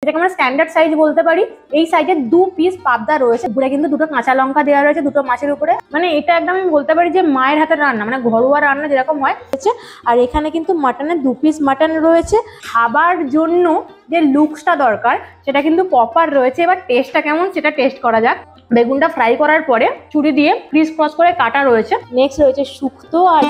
এটাকে আমরা standard size বলতে পারি। এই সাইজে 2 পিস পাবদা রয়েছে, উপরে কিন্তু 2টো কাঁচা লঙ্কা দেওয়া রয়েছে 2টো মাছের উপরে। মানে এটা একদম আমি বলতে পারি যে মায়ের হাতের রান্না, মানে ঘরোয়া রান্না যেরকম হয়। আর এখানে কিন্তু মাটনের 2 পিস মাটন রয়েছে। খাবার জন্য যে লুকসটা দরকার সেটা কিন্তু প্রপার রয়েছে। এবার টেস্টটা কেমন সেটা টেস্ট করা যাক। বেগুনটা ফ্রাই করার পরে ছুরি দিয়ে ক্রিস ক্রস করে কাটা রয়েছে। নেক্সট রয়েছে শুক্তো। আর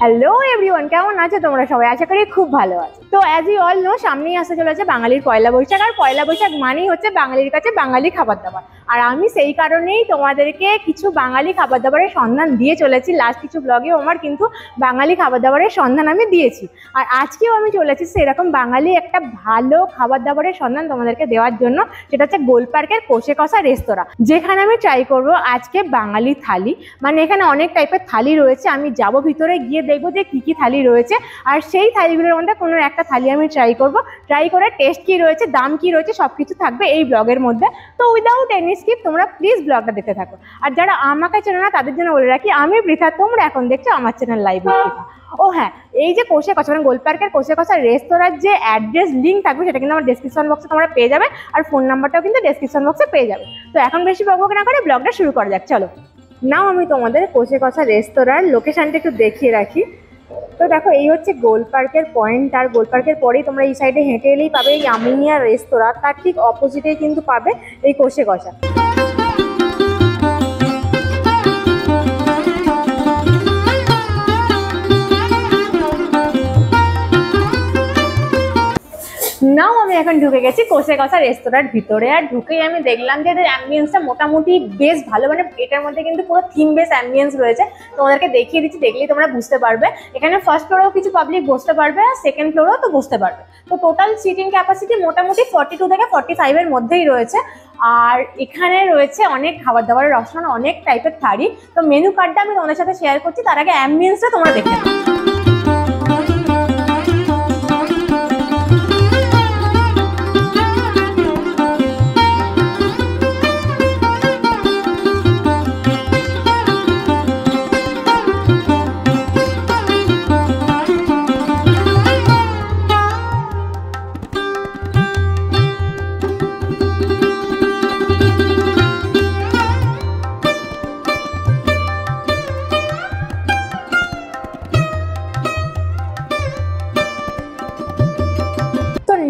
হ্যালো এভরিওয়ান, কেমন আছো তোমরা সবাই? আশা করি খুব ভালো আছো। তো অ্যাজ ইউ অল নো, সামনেই আসতে চলেছে বাঙালির পয়লা বৈশাখ। আর পয়লা বৈশাখ মানেই হচ্ছে বাঙালির কাছে বাঙালি খাবার দাবার। আর আমি সেই কারণেই তোমাদেরকে কিছু বাঙালি খাবার দাবারের সন্ধান দিয়ে চলেছি। লাস্ট কিছু ব্লগেও আমার কিন্তু বাঙালি খাবার দাবারের সন্ধান আমি দিয়েছি। আর আজকেও আমি চলেছি সেরকম বাঙালি একটা ভালো খাবার দাবারের সন্ধান তোমাদেরকে দেওয়ার জন্য। সেটা হচ্ছে গোলপার্কের কষে কষা রেস্তোরাঁ, যেখানে আমি ট্রাই করব আজকে বাঙালি থালি। মানে এখানে অনেক টাইপের থালি রয়েছে। আমি যাব ভিতরে গিয়ে দেখবো যে কি কি থালি রয়েছে, আর সেই থালিগুলোর মধ্যে কোনো একটা থালি আমি ট্রাই করব। ট্রাই করে টেস্ট কি রয়েছে, দাম কি রয়েছে, সবকিছু থাকবে এই ব্লগের মধ্যে। তো উইদাউট এনি স্কিপ তোমরা প্লিজ ব্লগটা দেখতে থাকো। আর যারা আমাকে চেনে না তাদের জন্য বলে রাখি, আমি পৃথা, তোমরা এখন দেখছো আমার চ্যানেল লাইভ। ও হ্যাঁ, এই যে কষে কষা মানে গোলপার্কের কষে কষা রেস্তোরাঁর যে অ্যাড্রেস লিঙ্ক থাকবে সেটা কিন্তু আমার ডেসক্রিপশন বক্সে তোমরা পেয়ে যাবে। আর ফোন নাম্বারটাও কিন্তু ডেসক্রিপশন বক্সে পেয়ে যাবে। তো এখন বেশি বকবক না করে ব্লগটা শুরু করা যাক, চলো। নাও আমি তোমাদের কষে কষা রেস্তোরাঁর লোকেশনটা একটু দেখিয়ে রাখি। তো দেখো, এই হচ্ছে গোলপার্কের পয়েন্ট। আর গোলপার্কের পরেই তোমরা এই সাইডে হেঁটে এলেই পাবে এই আমিনিয়া রেস্তোরাঁ। তার ঠিক অপোজিটেই কিন্তু পাবে এই কষে কষা। নাও আমি এখন ঢুকে গেছি কষে কষা রেস্তোরাঁর ভিতরে। আর ঢুকেই আমি দেখলাম যে এদের অ্যাম্বিয়েন্সটা মোটামুটি বেশ ভালো। মানে এটার মধ্যে কিন্তু পুরো থিম বেস অ্যাম্বিয়েন্স রয়েছে। তোমাদেরকে দেখিয়ে দিচ্ছি, দেখলেই তোমরা বুঝতে পারবে। এখানে ফার্স্ট ফ্লোরেও কিছু পাবলিক বসতে পারবে, আর সেকেন্ড ফ্লোরেও তো বসতে পারবে। তো টোটাল সিটিং ক্যাপাসিটি মোটামুটি 42 থেকে 45 এর মধ্যেই রয়েছে। আর এখানে রয়েছে অনেক খাবার দাবারের অপশন, অনেক টাইপের থালি। তো মেনু কার্ডটা আমি তোমাদের সাথে শেয়ার করছি, তার আগে অ্যাম্বিয়েন্সটা তোমরা দেখে নাও।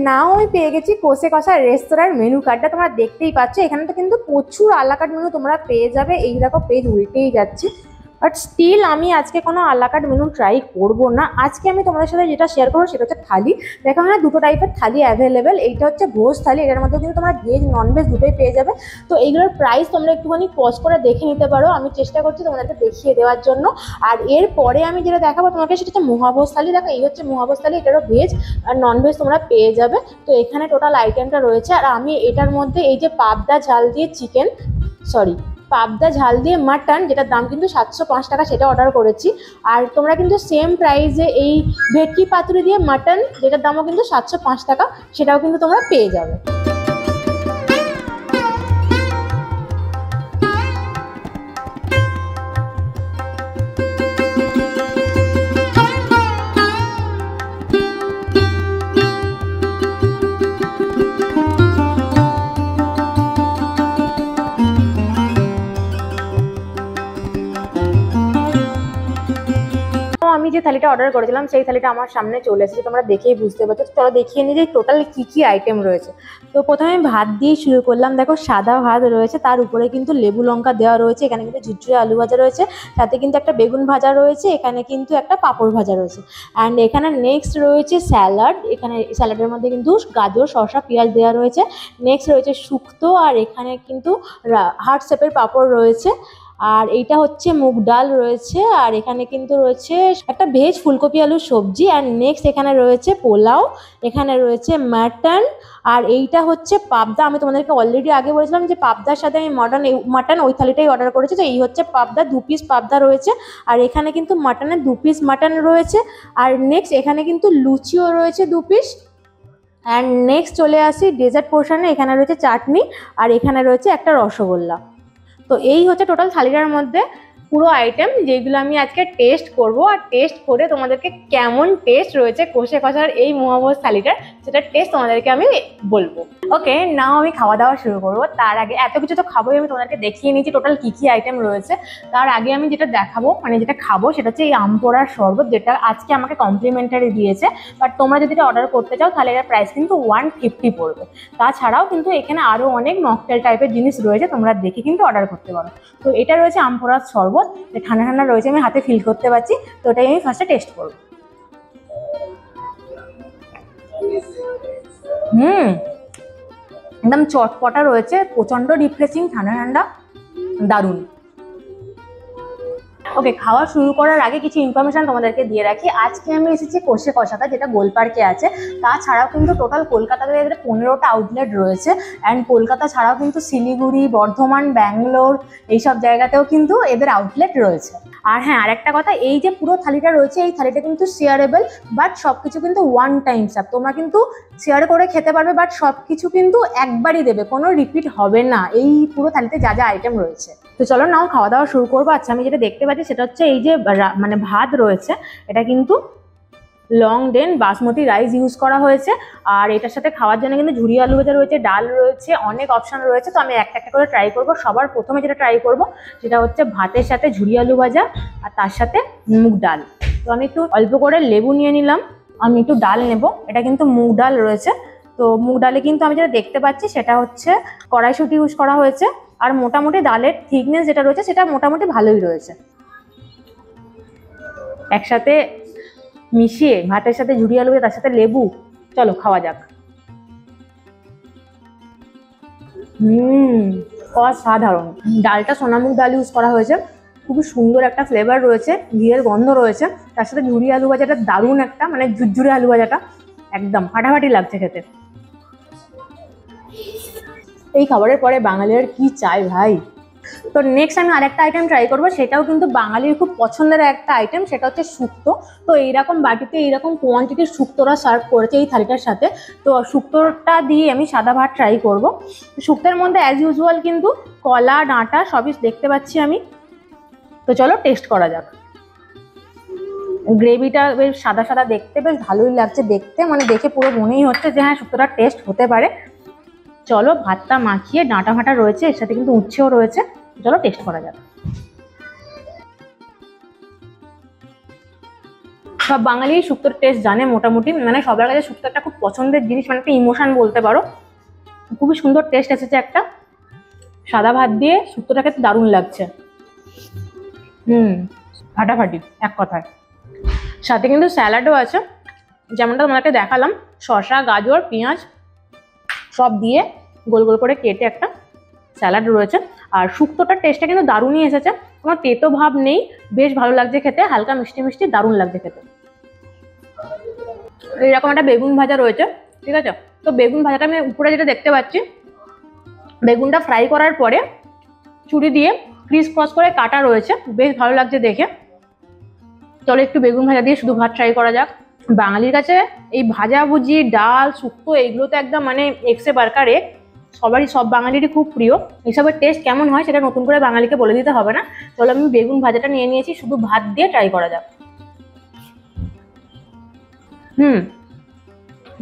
নাও আমি পেয়ে গেছি কষে কষা রেস্তোরাঁর মেনু কার্ডটা। তোমরা দেখতেই পাচ্ছ এখানে তো কিন্তু প্রচুর আলাকাট মেনু তোমরা পেয়ে যাবে। এই দেখো পেজ উল্টেই যাচ্ছে, বাট স্টিল আমি আজকে কোনো আলাকাট মেনু ট্রাই করব না। আজকে আমি তোমাদের সাথে যেটা শেয়ার করবো সেটা হচ্ছে থালি। দেখো এখানে 2টো টাইপের থালি অ্যাভেলেবেল। এইটা হচ্ছে ভোজ থালি, এটার মধ্যে কিন্তু তোমরা ভেজ ননভেজ দুটোই পেয়ে যাবে। তো এইগুলোর প্রাইস তোমরা একটুখানি পজ করে দেখে নিতে পারো। আমি চেষ্টা করছি তোমাদেরকে দেখিয়ে দেওয়ার জন্য। আর এরপরে আমি যেটা দেখাবো তোমাকে সেটা হচ্ছে মহাভোজ থালি। দেখো এই হচ্ছে মহাভোজ থালি, এটারও ভেজ আর ননভেজ তোমরা পেয়ে যাবে। তো এখানে টোটাল আইটেমটা রয়েছে। আর আমি এটার মধ্যে এই যে পাবদা ঝাল দিয়ে চিকেন, পাবদা ঝাল দিয়ে মাটন, যেটার দাম কিন্তু 705 টাকা, সেটা অর্ডার করেছি। আর তোমরা কিন্তু সেম প্রাইসে এই ভেটকি পাতুরি দিয়ে মাটন, যেটার দামও কিন্তু 705 টাকা, সেটাও কিন্তু তোমরা পেয়ে যাবে। আমি যে থালিটা অর্ডার করেছিলাম সেই থালিটা আমার সামনে চলে এসেছে, তোমরা দেখেই বুঝতে পারছো। চলো দেখিয়ে নিই যে টোটাল কি কি আইটেম রয়েছে। তো প্রথমে ভাত দিয়ে শুরু করলাম। দেখো সাদা ভাত রয়েছে, তার উপরে কিন্তু লেবু লঙ্কা দেওয়া রয়েছে। এখানে কিন্তু ঝুরঝুরে আলু ভাজা রয়েছে, সাথে কিন্তু একটা বেগুন ভাজা রয়েছে, এখানে কিন্তু একটা পাঁপড় ভাজা রয়েছে। অ্যান্ড এখানে নেক্সট রয়েছে স্যালাড। এখানে স্যালাডের মধ্যে কিন্তু গাজর, শসা, পেঁয়াজ দেওয়া রয়েছে। নেক্সট রয়েছে শুক্তো, আর এখানে কিন্তু হার্ট শেপের পাঁপড় রয়েছে। আর এইটা হচ্ছে মুগ ডাল রয়েছে। আর এখানে কিন্তু রয়েছে একটা ভেজ ফুলকপি আলুর সবজি। আর নেক্সট এখানে রয়েছে পোলাও, এখানে রয়েছে মাটন। আর এইটা হচ্ছে পাবদা। আমি তোমাদেরকে অলরেডি আগে বলেছিলাম যে পাবদার সাথে আমি মাটন ওই থালিটাই অর্ডার করেছি। তো এই হচ্ছে পাবদা, 2 পিস পাবদা রয়েছে। আর এখানে কিন্তু মাটনের 2 পিস মাটন রয়েছে। আর নেক্সট এখানে কিন্তু লুচিও রয়েছে 2 পিস। অ্যান্ড নেক্সট চলে আসি ডেজার্ট পোর্শনে। এখানে রয়েছে চাটনি, আর এখানে রয়েছে একটা রসগোল্লা। তো এই হচ্ছে টোটাল থালিটার মধ্যে পুরো আইটেম যেগুলো আমি আজকে টেস্ট করব, আর টেস্ট করে তোমাদেরকে কেমন টেস্ট রয়েছে কষে কষার এই মোমোজ থালিটার, সেটা টেস্ট তোমাদেরকে আমি বলবো। ওকে, নাও আমি খাওয়া দাওয়া শুরু করবো। তার আগে এত কিছু তো খাবোই, আমি তোমাদেরকে দেখিয়ে নিয়েছি টোটাল কি কি আইটেম রয়েছে। তার আগে আমি যেটা দেখাবো, মানে যেটা খাবো, সেটা হচ্ছে এই আম পোড়ার শরবত, যেটা আজকে আমাকে কমপ্লিমেন্টারি দিয়েছে। বাট তোমরা যদি এটা অর্ডার করতে চাও তাহলে এটার প্রাইস কিন্তু 150 পড়বে। তাছাড়াও কিন্তু এখানে আরও অনেক মকটেল টাইপের জিনিস রয়েছে, তোমরা দেখে কিন্তু অর্ডার করতে পারো। তো এটা রয়েছে আম পোড়ার শরবত, ঠান্ডা ঠান্ডা রয়েছে, আমি হাতে ফিল করতে পারছি। তো ওটাই আমি ফার্স্টে টেস্ট করবো। একদম চটপটা রয়েছে, প্রচন্ড রিফ্রেশিং, ঠান্ডা ঠান্ডা, দারুণ। ওকে, খাওয়া শুরু করার আগে কিছু ইনফরমেশন তোমাদেরকে দিয়ে রাখি। আজকে আমি এসেছি কষে কষাটা, যেটা গোলপার্কে আছে। তাছাড়াও কিন্তু টোটাল কলকাতাতে 15টা আউটলেট রয়েছে। অ্যান্ড কলকাতা ছাড়াও কিন্তু শিলিগুড়ি, বর্ধমান, ব্যাঙ্গালোর এইসব জায়গাতেও কিন্তু এদের আউটলেট রয়েছে। আর হ্যাঁ, আরেকটা কথা, এই যে পুরো থালিটা রয়েছে, এই থালিটা কিন্তু শেয়ারেবল, বাট সবকিছু কিন্তু ওয়ান টাইম সার্ভ। তোমরা কিন্তু শেয়ার করে খেতে পারবে, বাট সবকিছু কিন্তু একবারই দেবে, কোনো রিপিট হবে না এই পুরো থালিতে যা যা আইটেম রয়েছে। তো চলো নাও খাওয়া দাওয়া শুরু করবো। আচ্ছা, আমি যেটা দেখতে পাচ্ছি সেটা হচ্ছে এই যে মানে ভাত রয়েছে, এটা কিন্তু লং ডেন বাসমতি রাইস ইউজ করা হয়েছে। আর এটার সাথে খাওয়ার জন্য কিন্তু ঝুরি আলু ভাজা রয়েছে, ডাল রয়েছে, অনেক অপশন রয়েছে। তো আমি একটা একটা করে ট্রাই করবো। সবার প্রথমে যেটা ট্রাই করবো সেটা হচ্ছে ভাতের সাথে ঝুরি আলু ভাজা আর তার সাথে মুগ ডাল। তো আমি একটু অল্প করে লেবু নিয়ে নিলাম, আমি একটু ডাল নেব। এটা কিন্তু মুগ ডাল রয়েছে। তো মুগ ডালে কিন্তু আমি যেটা দেখতে পাচ্ছি সেটা হচ্ছে কড়াইশুঁটি ইউজ করা হয়েছে। আর মোটামুটি ডালের থিকনেস যেটা রয়েছে সেটা মোটামুটি ভালোই রয়েছে। একসাথে মিশিয়ে ভাতের সাথে ঝুরি আলু, তার সাথে লেবু, চলো খাওয়া যাক। অসাধারণ। ডালটা সোনামুগ ডাল ইউজ করা হয়েছে, খুবই সুন্দর একটা ফ্লেভার রয়েছে, ঘিয়ের গন্ধ রয়েছে। তার সাথে ঝুরি আলু ভাজাটা দারুণ একটা, মানে ঝুরঝুরে আলু ভাজাটা একদম ফাটাফাটি লাগছে খেতে। এই খাবারের পরে বাঙালির কি চাই ভাই। তো নেক্সট আমি আরেকটা আইটেম ট্রাই করবো, সেটাও কিন্তু বাঙালির খুব পছন্দের একটা আইটেম, সেটা হচ্ছে শুক্তো। তো এইরকম বাটিতে এইরকম কোয়ান্টিটির শুক্তোরা সার্ভ করেছে এই থালিটার সাথে। তো শুক্তোটা দিয়ে আমি সাদা ভাত ট্রাই করবো। শুক্তোর মধ্যে অ্যাজ ইউজুয়াল কিন্তু কলা, ডাঁটা সবই দেখতে পাচ্ছি আমি। তো চলো টেস্ট করা যাক। গ্রেভিটা বেশ সাদা সাদা দেখতে, বেশ ভালোই লাগছে দেখতে, মানে দেখে পুরো মনেই হচ্ছে যে হ্যাঁ শুক্তোটার টেস্ট হতে পারে। চলো ভাতটা মাখিয়ে, ডাঁটা ফাটা রয়েছে, এর সাথে কিন্তু উচ্ছেও রয়েছে, চলো টেস্ট করা যাক। সব বাঙালি শুক্তোর টেস্ট জানে মোটামুটি, মানে সবার কাছে শুক্তো একটা খুব পছন্দের জিনিস, মানে একটা ইমোশন বলতে পারো। খুবই সুন্দর টেস্ট এসেছে একটা। সাদা ভাত দিয়ে শুক্তোটা খেতে দারুণ লাগছে। ফাটাফাটি এক কথায়। সাথে কিন্তু স্যালাডও আছে, যেমনটা তোমাকে দেখালাম, শসা, গাজর, পেঁয়াজ সব দিয়ে গোল গোল করে কেটে একটা স্যালাড রয়েছে। আর শুক্তোটার টেস্টটা কিন্তু দারুণই এসেছে, কোনো তেতো ভাব নেই, বেশ ভালো লাগছে খেতে, হালকা মিষ্টি মিষ্টি, দারুণ লাগছে খেতে। এইরকম একটা বেগুন ভাজা রয়েছে, ঠিক আছে। তো বেগুন ভাজাটা আমি উপরে যেটা দেখতে পাচ্ছি, বেগুনটা ফ্রাই করার পরে ছুরি দিয়ে ক্রিস ক্রস করে কাটা রয়েছে, বেশ ভালো লাগছে দেখে। চলো একটু বেগুন ভাজা দিয়ে শুধু ভাত ট্রাই করা যাক। বাঙালির কাছে এই ভাজাভুজি, ডাল, শুক্তো এইগুলো তো একদম মানে এক্সে বার্কারে, সব বাঙালিরই খুব প্রিয়। এসবের টেস্ট কেমন হয় সেটা নতুন করে বাঙালিকে বলে দিতে হবে না। চলো আমি বেগুন ভাজাটা নিয়ে নিয়েছি, শুধু ভাত দিয়ে ট্রাই করা যাক।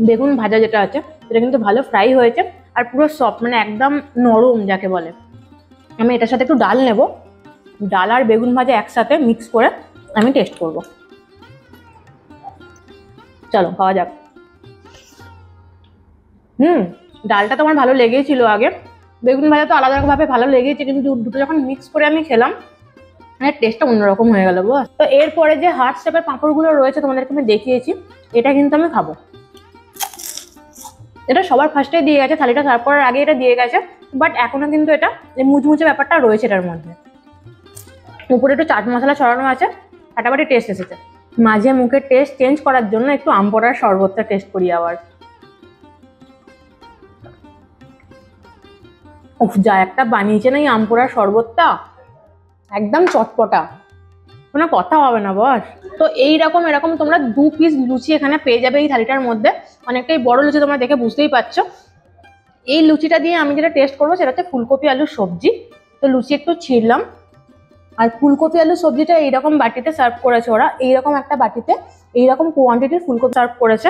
বেগুন ভাজা যেটা আছে সেটা কিন্তু ভালো ফ্রাই হয়েছে, আর পুরো সফট, মানে একদম নরম যাকে বলে। আমি এটার সাথে একটু ডাল নেব, ডাল আর বেগুন ভাজা একসাথে মিক্স করে আমি টেস্ট করব। চলো খাওয়া যাক। ডালটা তো আমার ভালো লেগেই ছিল আগে, বেগুন ভাজা তো আলাদাভাবে ভালো লেগেছে, কিন্তু দুটো যখন মিক্স করে আমি খেলাম, মানে টেস্টটা অন্যরকম হয়ে গেল। তো এরপরে যে হার্ট শেপের পাঁপড়গুলো রয়েছে তোমাদেরকে আমি দেখিয়েছি, এটা কিন্তু আমি খাবো। এটা সবার ফার্স্টে দিয়ে গেছে, থালিটা সার্ভ করার আগে এটা দিয়ে গেছে, বাট এখনো কিন্তু এটা মুচমুচে ব্যাপারটা রয়েছে এটার মধ্যে। উপরে একটু চাট মশলা ছড়ানো আছে, ফাটাফাটি টেস্ট এসেছে। মাঝে মুখের টেস্ট চেঞ্জ করার জন্য একটু আম পোড়ার শরবতটা টেস্ট করি আবার। উফ, যা একটা বানিয়েছে না এই আম পোড়ার শরবতটা, একদম চটপটা, কোনো কথা হবে না বস। তো এরকম তোমরা 2 পিস লুচি এখানে পেয়ে যাবে এই থালিটার মধ্যে, অনেকটাই বড় লুচি, তোমরা দেখে বুঝতেই পারছো। এই লুচিটা দিয়ে আমি যেটা টেস্ট করবো সেটা হচ্ছে ফুলকপি আলুর সবজি। তো লুচি একটু ছিঁড়লাম, আর ফুলকপি আলু সবজিটা এইরকম বাটিতে সার্ভ করেছে ওরা, এইরকম একটা বাটিতে এইরকম কোয়ান্টিটির ফুলকপি সার্ভ করেছে।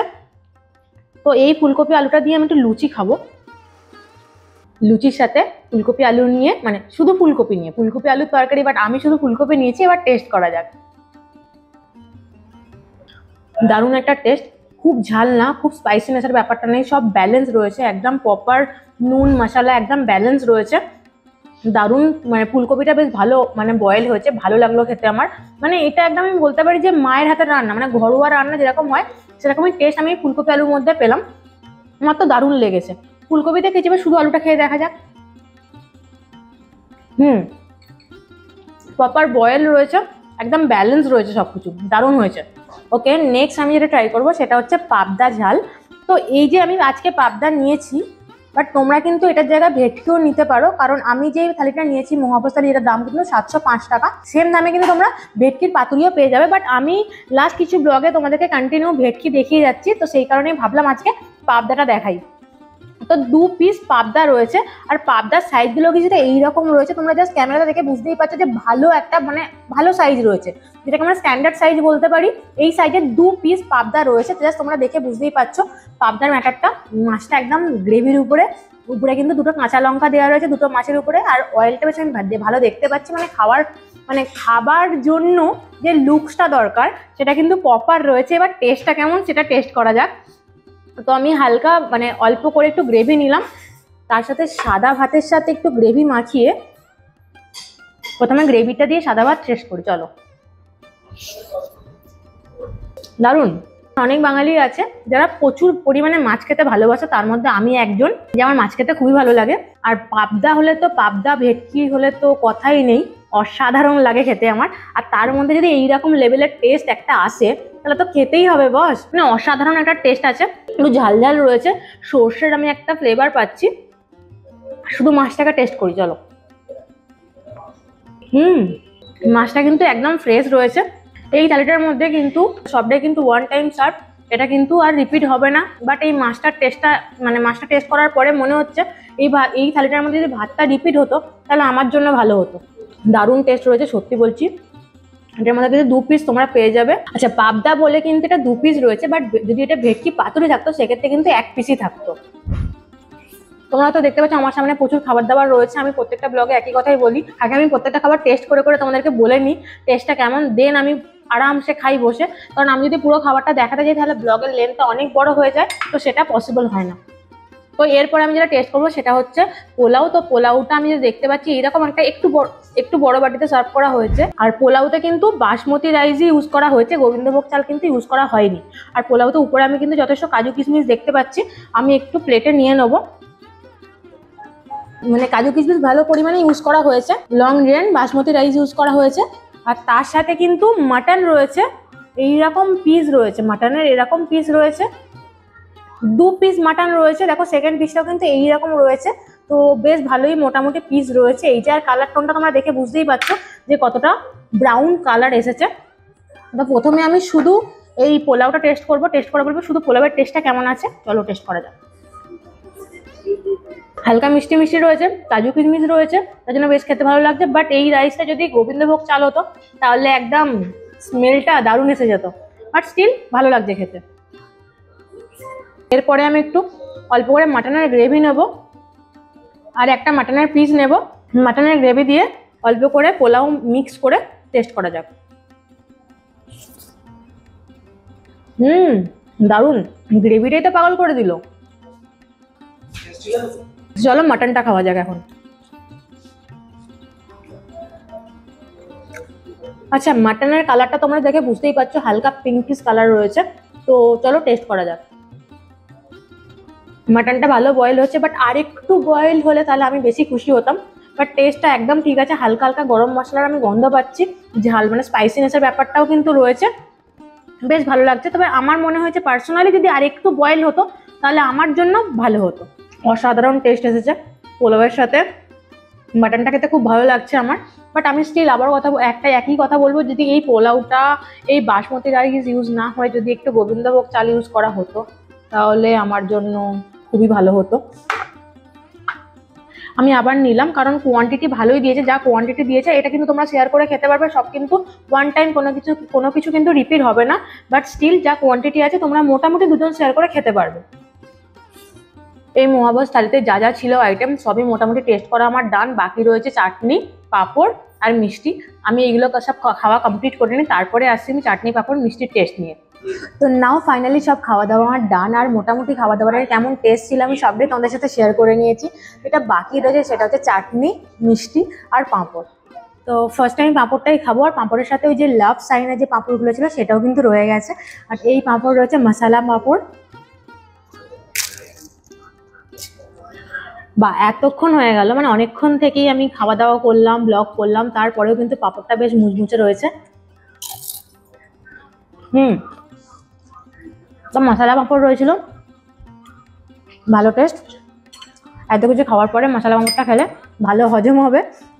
তো এই ফুলকপি আলুটা দিয়ে আমি একটু লুচি খাবো, লুচির সাথে ফুলকপি আলু নিয়ে, মানে শুধু ফুলকপি নিয়ে, ফুলকপি আলুর তরকারি, বাট আমি শুধু ফুলকপি নিয়েছি। এবার টেস্ট করা যাক। দারুণ একটা টেস্ট, খুব ঝাল না, খুব স্পাইসিনেসের ব্যাপারটা নেই, সব ব্যালেন্স রয়েছে, একদম প্রপার নুন মশলা একদম ব্যালেন্স রয়েছে। দারুণ, মানে ফুলকপিটা বেশ ভালো মানে বয়েল হয়েছে, ভালো লাগলো খেতে আমার। মানে এটা একদম আমি বলতে পারি যে মায়ের হাতের রান্না, মানে ঘরোয়া রান্না যেরকম হয় সেরকমই টেস্ট আমি ফুলকপি আলুর মধ্যে পেলাম। আমার তো দারুণ লেগেছে। ফুলকপিতে খেয়েছি, এবার শুধু আলুটা খেয়ে দেখা যাক। প্রপার বয়েল রয়েছে, একদম ব্যালেন্স রয়েছে সবকিছু, দারুণ হয়েছে। ওকে, নেক্সট আমি যেটা ট্রাই করবো সেটা হচ্ছে পাবদা ঝাল। তো এই যে আমি আজকে পাবদা নিয়েছি, বাট তোমরা কিন্তু এটার জায়গায় ভেটকিও নিতে পারো, কারণ আমি যে থালিটা নিয়েছি মহাপ্রসাদ থালি, এটার দাম কিন্তু 705 টাকা। সেম দামে কিন্তু তোমরা ভেটকির পাতুরিও পেয়ে যাবে, বাট আমি লাস্ট কিছু ব্লগে তোমাদেরকে কন্টিনিউ ভেটকি দেখিয়ে যাচ্ছি, তো সেই কারণেই ভাবলাম আজকে পাবদাটা দেখাই। তো 2 পিস পাবদা রয়েছে, আর পাবদার সাইজগুলো কিছুটা এইরকম রয়েছে, তোমরা জাস্ট ক্যামেরাতে দেখে বুঝতেই পারছো যে ভালো একটা মানে ভালো সাইজ রয়েছে, যেটাকে আমরা স্ট্যান্ডার্ড সাইজ বলতে পারি। এই সাইজের 2 পিস পাবদা রয়েছে, জাস্ট তোমরা দেখে বুঝতেই পারছো পাবদার ম্যাটারটা। মাছটা একদম গ্রেভির উপরে, উপরে কিন্তু দুটো কাঁচা লঙ্কা দেওয়া রয়েছে দুটো মাছের উপরে, আর অয়েলটা বেশ আমি ভালো দেখতে পাচ্ছি। মানে খাবার জন্য যে লুকসটা দরকার সেটা কিন্তু প্রপার রয়েছে। এবার টেস্টটা কেমন সেটা টেস্ট করা যাক। তো আমি হালকা মানে অল্প করে একটু গ্রেভি নিলাম, তার সাথে সাদা ভাতের সাথে একটু গ্রেভি মাখিয়ে প্রথমে গ্রেভিটা দিয়ে সাদা ভাত টেস্ট করি। চলো, দারুণ। অনেক বাঙালি আছে যারা প্রচুর পরিমাণে মাছ খেতে ভালোবাসে, তার মধ্যে আমি একজন, যে আমার মাছ খেতে খুবই ভালো লাগে। আর পাবদা হলে তো, পাবদা ভেটকি হলে তো কথাই নেই, অসাধারণ লাগে খেতে আমার। আর তার মধ্যে যদি এইরকম লেভেলের টেস্ট একটা আসে তাহলে তো খেতেই হবে বস, মানে অসাধারণ একটা টেস্ট আছে। একটু ঝাল ঝাল রয়েছে, সর্ষের আমি একটা ফ্লেভার পাচ্ছি। শুধু মাছটাকে টেস্ট করি, চলো। মাছটা কিন্তু একদম ফ্রেশ রয়েছে। এই থালিটার মধ্যে কিন্তু সবটাই কিন্তু ওয়ান টাইম সার্ভ, এটা কিন্তু আর রিপিট হবে না। বাট এই মাছটার টেস্টটা, মানে মাছটা টেস্ট করার পরে মনে হচ্ছে এই থালিটার মধ্যে যদি ভাতটা রিপিট হতো তাহলে আমার জন্য ভালো হতো। দারুণ টেস্ট রয়েছে সত্যি বলছি। এটার মধ্যে কিন্তু 2 পিস তোমরা পেয়ে যাবে। আচ্ছা, পাবদা বলে কিন্তু এটা 2 পিস রয়েছে, বাট যদি এটা ভেটকি পাতুরি থাকতো সেক্ষেত্রে কিন্তু 1 পিসই থাকতো। তোমরা তো দেখতে পাচ্ছ আমার সামনে প্রচুর খাবার দাবার রয়েছে, আমি প্রত্যেকটা ব্লগে একই কথাই বলি। আগে আমি প্রত্যেকটা খাবার টেস্ট করে করে তোমাদেরকে বলে নিই টেস্টটা কেমন, দেন আমি আরামসে খাই বসে। কারণ আমি যদি পুরো খাবারটা দেখাতে যাই তাহলে ব্লগের লেন্থটা অনেক বড় হয়ে যায়, তো সেটা পসিবল হয় না। তো এরপর আমি যেটা টেস্ট করবো সেটা হচ্ছে পোলাও। তো পোলাওটা আমি যেটা দেখতে পাচ্ছি এরকম একটা একটু বড় বাটিতে সার্ভ করা হয়েছে। আর পোলাওতে কিন্তু বাসমতি রাইসই ইউজ করা হয়েছে, গোবিন্দভোগ চাল কিন্তু ইউজ করা হয়নি। আর পোলাওতে উপরে আমি কিন্তু যথেষ্ট কাজু কিশমিশ দেখতে পাচ্ছি, আমি একটু প্লেটে নিয়ে নেবো। মানে কাজু কিশমিশ ভালো পরিমাণে ইউজ করা হয়েছে, long grain basmati rice use করা হয়েছে। আর তার সাথে কিন্তু মাটন রয়েছে, এইরকম পিস রয়েছে, মাটনের এরকম পিস রয়েছে, 2 পিস মাটন রয়েছে। দেখো সেকেন্ড পিসটাও কিন্তু এইরকম রয়েছে, তো বেশ ভালোই মোটামুটি পিস রয়েছে। এই যে আর কালার টোনটা তোমরা দেখে বুঝতেই পারছো যে কতটা ব্রাউন কালার এসেছে। তো প্রথমে আমি শুধু এই পোলাওটা টেস্ট করবো, টেস্ট করে বলবো শুধু পোলাওয়ের টেস্টটা কেমন আছে। চলো টেস্ট করা যাক। হালকা মিষ্টি মিষ্টি রয়েছে, কাজু কিশমিশ রয়েছে, তার জন্য বেশ খেতে ভালো লাগছে। বাট এই রাইসটা যদি গোবিন্দভোগ চাল হতো তাহলে একদম স্মেলটা দারুণ এসে যেত, বাট স্টিল ভালো লাগছে খেতে। এরপরে আমি একটু অল্প করে মাটনের গ্রেভি নেব, আর একটা মাটনের পিস নেব। মাটনের গ্রেভি দিয়ে অল্প করে পোলাও মিক্স করে টেস্ট করা যাক। দারুণ, গ্রেভিটাই তো পাগল করে দিল। চলো মাটনটা খাওয়া যাক এখন। আচ্ছা, মাটনের কালারটা তোমরা দেখে বুঝতেই পারছো হালকা পিঙ্কিশ কালার রয়েছে, তো চলো টেস্ট করা যাক। মাটনটা ভালো বয়েল হচ্ছে, বাট আর একটু বয়েল হলে তাহলে আমি বেশি খুশি হতাম। বাট টেস্টটা একদম ঠিক আছে, হালকা হালকা গরম মশলার আমি গন্ধ পাচ্ছি, ঝাল মানে স্পাইসিনেসের ব্যাপারটাও কিন্তু রয়েছে, বেশ ভালো লাগছে। তবে আমার মনে হয়েছে পার্সোনালি যদি আর একটু বয়েল হতো তাহলে আমার জন্য ভালো হতো। অসাধারণ টেস্ট এসেছে পোলাওয়ের সাথে, মাটনটা খেতে খুব ভালো লাগছে আমার। বাট আমি স্টিল আবার একই কথা বলবো, যদি এই পোলাওটা এই বাসমতি রাইস ইউজ না হয়, যদি একটু গোবিন্দভোগ চাল ইউজ করা হতো তাহলে আমার জন্য খুবই ভালো হতো। আমি আবার নিলাম, কারণ কোয়ান্টিটি ভালোই দিয়েছে, যা কোয়ান্টিটি দিয়েছে এটা কিন্তু তোমরা শেয়ার করে খেতে পারবে। সব কিন্তু ওয়ান টাইম কোনো কিছু কিন্তু রিপিট হবে না, বাট স্টিল যা কোয়ান্টিটি আছে তোমরা মোটামুটি দুজন শেয়ার করে খেতে পারবে। এই মহাবস থালিতে যা যা ছিল আইটেম সবই মোটামুটি টেস্ট করা আমার ডান। বাকি রয়েছে চাটনি, পাঁপড় আর মিষ্টি। আমি এগুলো সব খাওয়া কমপ্লিট করে নিই, তারপরে আসছি আমি চাটনি, পাঁপড়, মিষ্টির টেস্ট নিয়ে। তো নাও ফাইনালি সব খাওয়া দাওয়া আমার ডান। আর মোটামুটি খাওয়া দাওয়ার কেমন টেস্ট ছিল আমি সবটাই তোমাদের সাথে শেয়ার করে নিয়েছি। এটা বাকি রয়েছে সেটা হচ্ছে চাটনি, মিষ্টি আর পাঁপড়। তো ফার্স্ট টাইম পাঁপড়টাই খাবো, আর পাঁপড়ের সাথে ওই যে লাভ সাইনের যে পাঁপড়গুলো ছিল সেটাও কিন্তু রয়ে গেছে। আর এই পাঁপড় রয়েছে মশলা পাঁপড়। বা এতক্ষণ হয়ে গেল, মানে অনেকক্ষণ থেকেই আমি খাওয়া দাওয়া করলাম, ব্লগ করলাম, তারপরেও কিন্তু পাঁপড়টা বেশ মুচমুচে রয়েছে। তো মশলা পাঁপড় রয়েছিল, ভালো টেস্ট। এত কিছু খাওয়ার পরে মশলা পাঁপড়টা খেলে ভালো হজম হবে।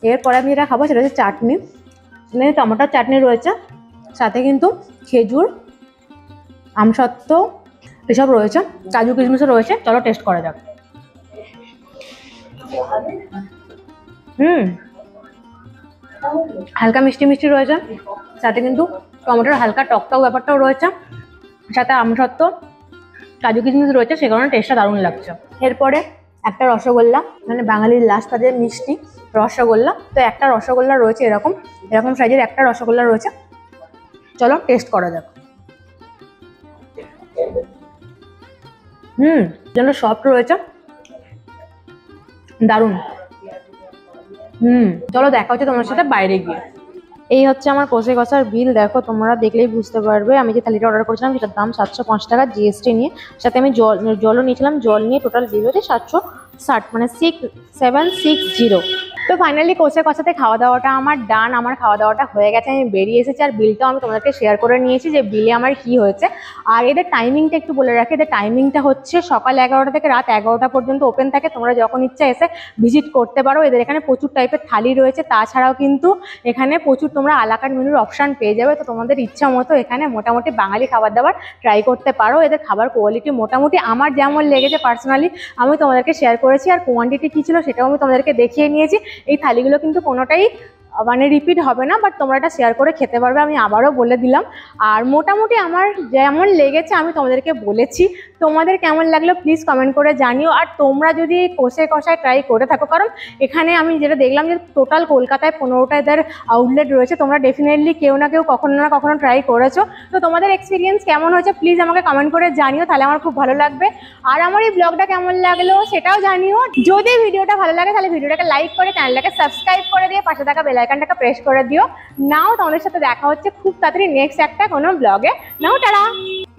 এরপরে আমি যেটা খাবো সেটা হচ্ছে চাটনি। এখানে টমেটোর চাটনি রয়েছে, সাথে কিন্তু খেজুর, আমসত্ত্ব এসব রয়েছে, কাজু কিশমিশও রয়েছে। চলো টেস্ট করা যাক। হালকা মিষ্টি মিষ্টি রয়েছে, সাথে কিন্তু টমেটোর হালকা টকটক ব্যাপারটাও রয়েছে, সাথে আমসত্ত্ব, কাজু কিশমিশ রয়েছে, সে কারণে টেস্টটা দারুণ লাগছে। এরপরে একটা রসগোল্লা, মানে বাঙালির লাস্ট কাজের মিষ্টি রসগোল্লা। তো একটা রসগোল্লা রয়েছে এরকম এরকম সাইজের একটা রসগোল্লা রয়েছে। চলো টেস্ট করা যাক। যেন সফট রয়েছে, দারুণ। চলো দেখা হচ্ছে তোমার সাথে বাইরে গিয়ে। এই হচ্ছে আমার কষে কষার বিল। দেখো, তোমরা দেখলেই বুঝতে পারবে আমি যে থালিটা অর্ডার করেছিলাম সেটার দাম 705 টাকা জিএসটি নিয়ে। সাথে আমি জলও নিয়েছিলাম, জল নিয়ে টোটাল বিল হচ্ছে 760, মানে 6760। তো ফাইনালি কষে কষাতে খাওয়া দাওয়াটা আমার ডান। আমার খাওয়া দাওয়াটা হয়ে গেছে, আমি বেরিয়ে এসেছি। আর বিলটাও আমি তোমাদেরকে শেয়ার করে নিয়েছি যে বিলে আমার কি হয়েছে। আর এদের টাইমিংটা একটু বলে রাখি, এদের টাইমিংটা হচ্ছে সকাল 11টা থেকে রাত 11টা পর্যন্ত ওপেন থাকে। তোমরা যখন ইচ্ছা এসে ভিজিট করতে পারো। এদের এখানে প্রচুর টাইপের থালি রয়েছে, তাছাড়াও কিন্তু এখানে প্রচুর তোমরা আলাকার মেনুর অপশান পেয়ে যাবে। তো তোমাদের ইচ্ছা মতো এখানে মোটামুটি বাঙালি খাবার দাবার ট্রাই করতে পারো। এদের খাবার কোয়ালিটি মোটামুটি আমার যেমন লেগেছে পার্সোনালি আমি তোমাদেরকে শেয়ার করেছি। আর কোয়ান্টিটি কী ছিল সেটাও আমি তোমাদেরকে দেখিয়ে নিয়েছি। এই থালিগুলো কিন্তু কোনোটাই মানে রিপিট হবে না, বাট তোমরা এটা শেয়ার করে খেতে পারবে, আমি আবারও বলে দিলাম। আর মোটামুটি আমার যেমন লেগেছে আমি তোমাদেরকে বলেছি। তোমাদের কেমন লাগলো প্লিজ কমেন্ট করে জানিও। আর তোমরা যদি কষে কষায় ট্রাই করে থাকো, কারণ এখানে আমি যেটা দেখলাম যে টোটাল কলকাতায় 15টা এদের আউটলেট রয়েছে, তোমরা ডেফিনেটলি কেউ না কেউ কখনো না কখনো ট্রাই করেছো। তো তোমাদের এক্সপিরিয়েন্স কেমন হয়েছে প্লিজ আমাকে কমেন্ট করে জানিও, তাহলে আমার খুব ভালো লাগবে। আর আমার এই ব্লগটা কেমন লাগলো সেটাও জানিও। যদি ভিডিওটা ভালো লাগে তাহলে ভিডিওটাকে লাইক করে চ্যানেলটাকে সাবস্ক্রাইব করে দিয়ে পাশে থাকা বেল আইকনটাকে প্রেস করে দিও। নাও তোমাদের সাথে দেখা হচ্ছে খুব তাড়াতাড়ি নেক্সট একটা কোনো ব্লগে। নাও টাটা।